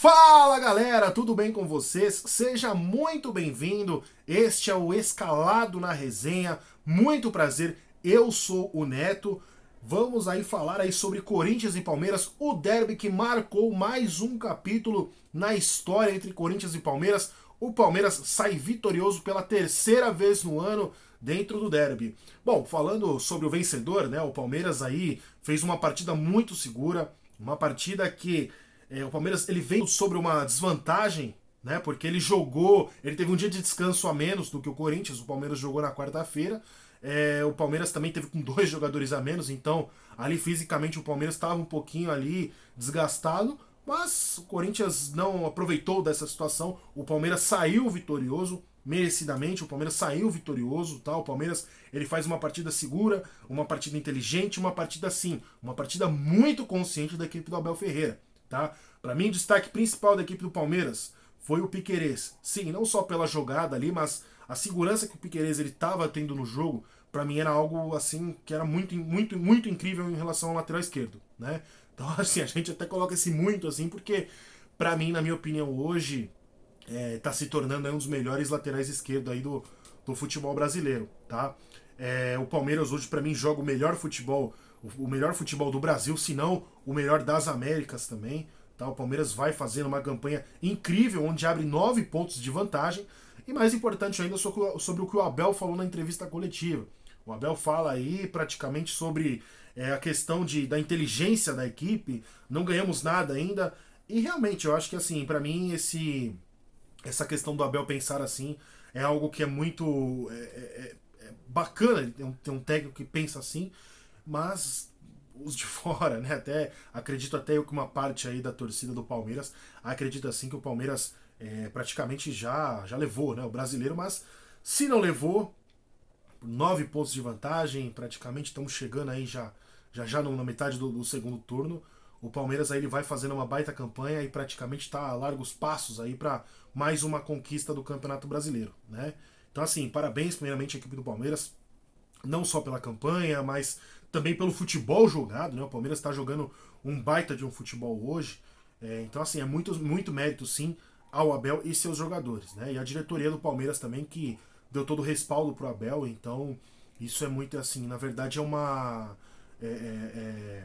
Fala galera, tudo bem com vocês? Seja muito bem-vindo. Este é o Escalado na Resenha. Muito prazer. Eu sou o Neto. Vamos aí falar aí sobre Corinthians e Palmeiras, o derby que marcou mais um capítulo na história entre Corinthians e Palmeiras. O Palmeiras sai vitorioso pela terceira vez no ano dentro do derby. Bom, falando sobre o vencedor, né? O Palmeiras aí fez uma partida muito segura, uma partida que o Palmeiras ele veio sobre uma desvantagem, né? Porque ele teve um dia de descanso a menos do que o Corinthians. O Palmeiras jogou na quarta-feira. O Palmeiras também teve com dois jogadores a menos, então ali fisicamente o Palmeiras estava um pouquinho ali desgastado, mas o Corinthians não aproveitou dessa situação. O Palmeiras saiu vitorioso, merecidamente. O Palmeiras saiu vitorioso, tá? O Palmeiras ele faz uma partida segura, uma partida inteligente, uma partida assim, uma partida muito consciente da equipe do Abel Ferreira. Tá? Para mim, o destaque principal da equipe do Palmeiras foi o Piquerez. Sim, não só pela jogada ali, mas a segurança que o Piquerez ele estava tendo no jogo, para mim era algo assim que era muito incrível em relação ao lateral esquerdo, né? Então, assim, a gente até coloca esse muito assim porque para mim, na minha opinião, hoje tá se tornando um dos melhores laterais esquerdos aí do futebol brasileiro, tá? O Palmeiras hoje para mim joga o melhor futebol, o melhor futebol do Brasil, se não o melhor das Américas também. Tá? O Palmeiras vai fazendo uma campanha incrível, onde abre 9 pontos de vantagem. E mais importante ainda sobre o que o Abel falou na entrevista coletiva. O Abel fala aí praticamente sobre a questão da inteligência da equipe. Não ganhamos nada ainda. E realmente, eu acho que assim, para mim, essa questão do Abel pensar assim é algo que é muito bacana. Tem um técnico que pensa assim, mas os de fora, né? Acredito até eu que uma parte aí da torcida do Palmeiras acredita assim que o Palmeiras praticamente já levou, né? O brasileiro, mas se não levou, 9 pontos de vantagem, praticamente estamos chegando aí já na metade do segundo turno. O Palmeiras aí ele vai fazendo uma baita campanha e praticamente está a largos passos aí para mais uma conquista do Campeonato Brasileiro, né? Então assim, parabéns primeiramente à equipe do Palmeiras, não só pela campanha, mas também pelo futebol jogado, né? O Palmeiras está jogando um baita de um futebol hoje. Então, assim, é muito mérito, sim, ao Abel e seus jogadores, né? E a diretoria do Palmeiras também, que deu todo o respaldo pro Abel. Então, isso é muito, assim, na verdade é uma... É, é,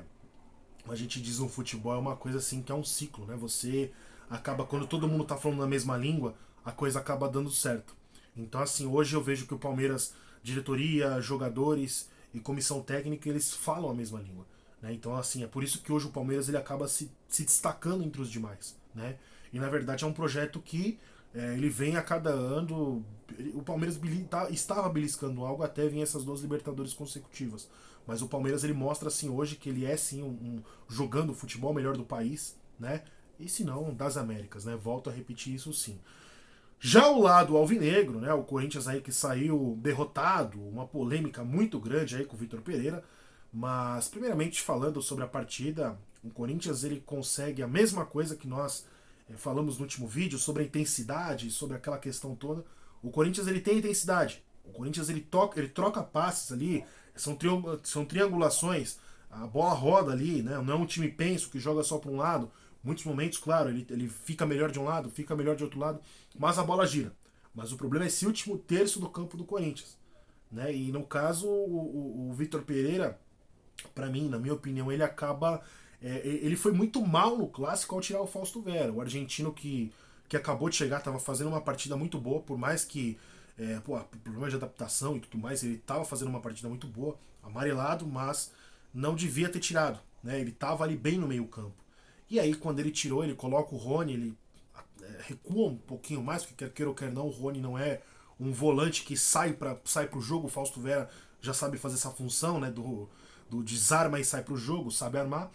a gente diz no futebol, é uma coisa assim que é um ciclo, né? Você acaba, quando todo mundo tá falando na mesma língua, a coisa acaba dando certo. Então, assim, hoje eu vejo que o Palmeiras, diretoria, jogadores e comissão técnica, eles falam a mesma língua. Né? Então, assim, é por isso que hoje o Palmeiras ele acaba se destacando entre os demais. Né? E, na verdade, é um projeto que ele vem a cada ano. O Palmeiras estava beliscando algo até vir essas 2 Libertadores consecutivas. Mas o Palmeiras ele mostra assim hoje que ele é sim jogando o futebol melhor do país, né? E se não, das Américas, né? Volto a repetir isso sim. Já o lado alvinegro, né, o Corinthians aí que saiu derrotado, uma polêmica muito grande aí com o Vitor Pereira, mas primeiramente falando sobre a partida, o Corinthians ele consegue a mesma coisa que nós falamos no último vídeo sobre a intensidade, sobre aquela questão toda. O Corinthians ele tem intensidade. O Corinthians ele troca passes ali, são triangulações, a bola roda ali, né? Não é um time penso que joga só para um lado. Muitos momentos, claro, ele fica melhor de um lado, fica melhor de outro lado, mas a bola gira. Mas o problema é esse último terço do campo do Corinthians. Né? E no caso, o Vitor Pereira, para mim, na minha opinião, ele acaba. Ele foi muito mal no clássico ao tirar o Fausto Vera. O argentino que acabou de chegar estava fazendo uma partida muito boa, por mais que. Problema de adaptação e tudo mais, ele estava fazendo uma partida muito boa, amarelado, mas não devia ter tirado. Né? Ele estava ali bem no meio-campo. E aí, quando ele tirou, ele coloca o Rony, ele recua um pouquinho mais, porque quer queira ou quer não, o Rony não é um volante que sai pro jogo. O Fausto Vera já sabe fazer essa função, né, do desarma e sai pro jogo, sabe armar.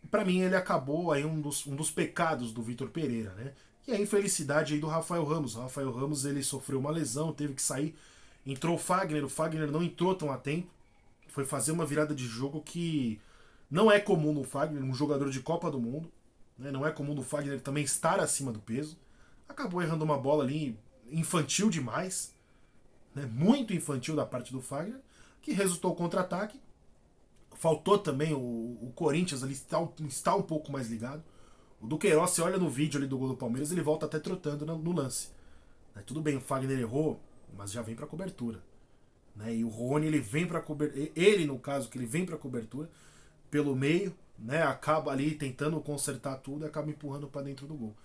Para mim, ele acabou aí um dos pecados do Vitor Pereira, né? E a infelicidade aí do Rafael Ramos. O Rafael Ramos ele sofreu uma lesão, teve que sair. Entrou o Fagner não entrou tão a tempo. Foi fazer uma virada de jogo que não é comum no Fagner, um jogador de Copa do Mundo. Né? Não é comum no Fagner também estar acima do peso. Acabou errando uma bola ali infantil demais. Né? Muito infantil da parte do Fagner. Que resultou contra-ataque. Faltou também o Corinthians ali está um pouco mais ligado. O Duqueiroz, você olha no vídeo ali do gol do Palmeiras, ele volta até trotando no lance. Tudo bem, o Fagner errou, mas já vem pra cobertura. E o Rony, ele vem pra cobertura. Ele, no caso, que ele vem pra cobertura pelo meio, acaba ali tentando consertar tudo e acaba empurrando pra dentro do gol.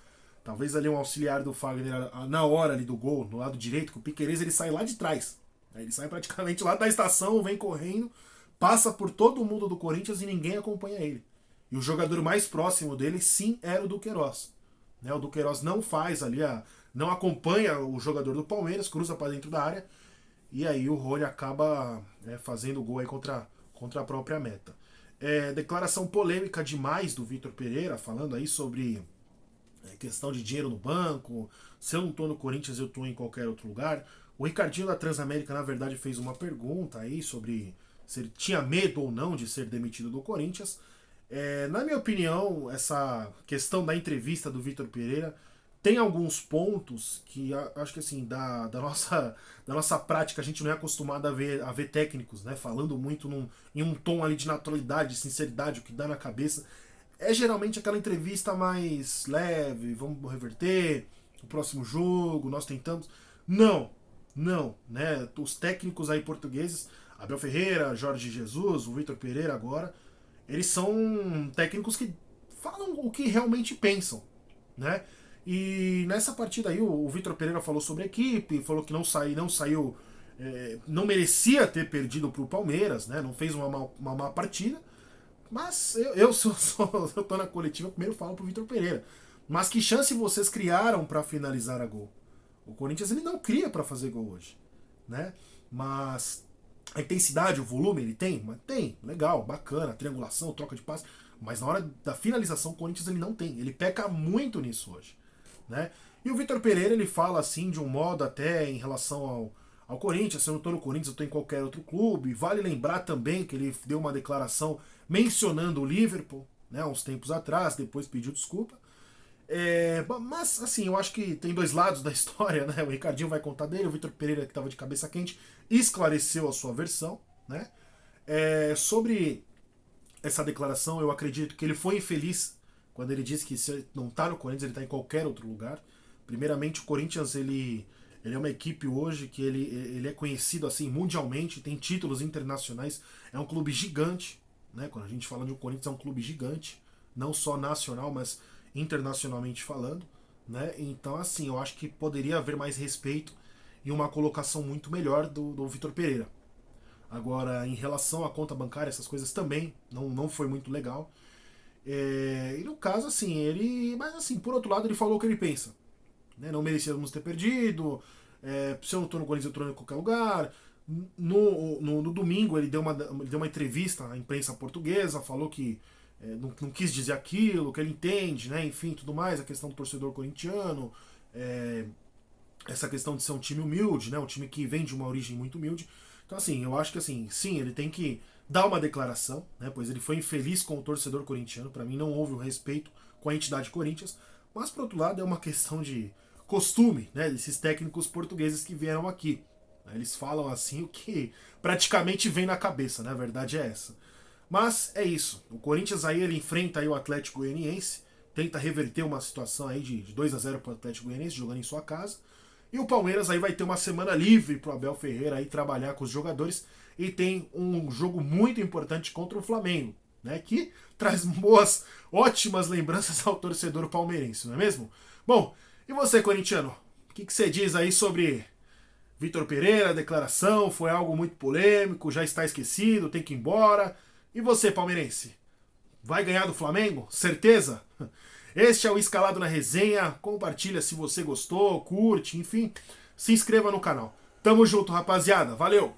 Talvez ali um auxiliar do Fagner na hora ali do gol, no lado direito, que o Piquerez ele sai lá de trás. Ele sai praticamente lá da estação, vem correndo, passa por todo mundo do Corinthians e ninguém acompanha ele. E o jogador mais próximo dele, sim, era o Duqueiroz. O Duqueiroz não faz ali, não acompanha o jogador do Palmeiras, cruza para dentro da área, e aí o Rony acaba fazendo o gol aí contra a própria meta. Declaração polêmica demais do Vitor Pereira, falando aí sobre questão de dinheiro no banco, se eu não tô no Corinthians, eu tô em qualquer outro lugar. O Ricardinho da Transamérica, na verdade, fez uma pergunta aí sobre se ele tinha medo ou não de ser demitido do Corinthians. Na minha opinião, essa questão da entrevista do Vitor Pereira tem alguns pontos que acho que assim, da nossa prática a gente não é acostumado a ver técnicos falando muito em um tom ali de naturalidade, de sinceridade, o que dá na cabeça. É geralmente aquela entrevista mais leve, vamos reverter, o próximo jogo, nós tentamos. Não, os técnicos aí portugueses, Abel Ferreira, Jorge Jesus, o Vitor Pereira agora, eles são técnicos que falam o que realmente pensam, E nessa partida aí o Vitor Pereira falou sobre a equipe, falou que não saiu, não merecia ter perdido para o Palmeiras, não fez uma má partida, mas eu tô na coletiva, primeiro falo pro Vitor Pereira, mas que chance vocês criaram para finalizar a gol? O Corinthians ele não cria para fazer gol hoje, Mas a intensidade, o volume ele tem? Tem, legal, bacana, triangulação, troca de passe, mas na hora da finalização o Corinthians ele não tem, ele peca muito nisso hoje, E o Vitor Pereira ele fala assim de um modo até em relação ao Corinthians, se eu não estou no Corinthians, eu estou em qualquer outro clube. Vale lembrar também que ele deu uma declaração mencionando o Liverpool, uns tempos atrás, depois pediu desculpa. Mas assim, eu acho que tem dois lados da história, O Ricardinho vai contar dele, o Vitor Pereira, que estava de cabeça quente, esclareceu a sua versão, sobre essa declaração, eu acredito que ele foi infeliz quando ele disse que se ele não está no Corinthians, ele está em qualquer outro lugar. Primeiramente, o Corinthians ele é uma equipe hoje que ele é conhecido assim mundialmente, tem títulos internacionais, é um clube gigante, Quando a gente fala de um Corinthians, é um clube gigante, não só nacional, mas internacionalmente falando, Então, assim, eu acho que poderia haver mais respeito e uma colocação muito melhor do Vitor Pereira. Agora, em relação à conta bancária, essas coisas também não foi muito legal. E no caso, assim, mas assim, por outro lado, ele falou o que ele pensa. Não merecíamos ter perdido. Se eu não tô no Corinthians, eu tô em qualquer lugar. No domingo, ele deu uma entrevista à imprensa portuguesa, falou que não quis dizer aquilo, que ele entende, enfim, tudo mais, a questão do torcedor corintiano, essa questão de ser um time humilde, um time que vem de uma origem muito humilde. Então, assim, eu acho que, assim, sim, ele tem que dar uma declaração, pois ele foi infeliz com o torcedor corintiano, para mim não houve um respeito com a entidade Corinthians, mas, por outro lado, é uma questão de costume, desses técnicos portugueses que vieram aqui. Eles falam assim o que praticamente vem na cabeça, a verdade é essa. Mas é isso, o Corinthians aí ele enfrenta aí o Atlético Goianiense, tenta reverter uma situação aí de 2-0 para o Atlético Goianiense, jogando em sua casa, e o Palmeiras aí vai ter uma semana livre para o Abel Ferreira aí trabalhar com os jogadores, e tem um jogo muito importante contra o Flamengo, que traz ótimas lembranças ao torcedor palmeirense, não é mesmo? Bom, e você, corintiano, o que você diz aí sobre Vitor Pereira, a declaração, foi algo muito polêmico, já está esquecido, tem que ir embora. E você, palmeirense? Vai ganhar do Flamengo? Certeza? Este é o Escalado na Resenha. Compartilha se você gostou, curte, enfim. Se inscreva no canal. Tamo junto, rapaziada. Valeu!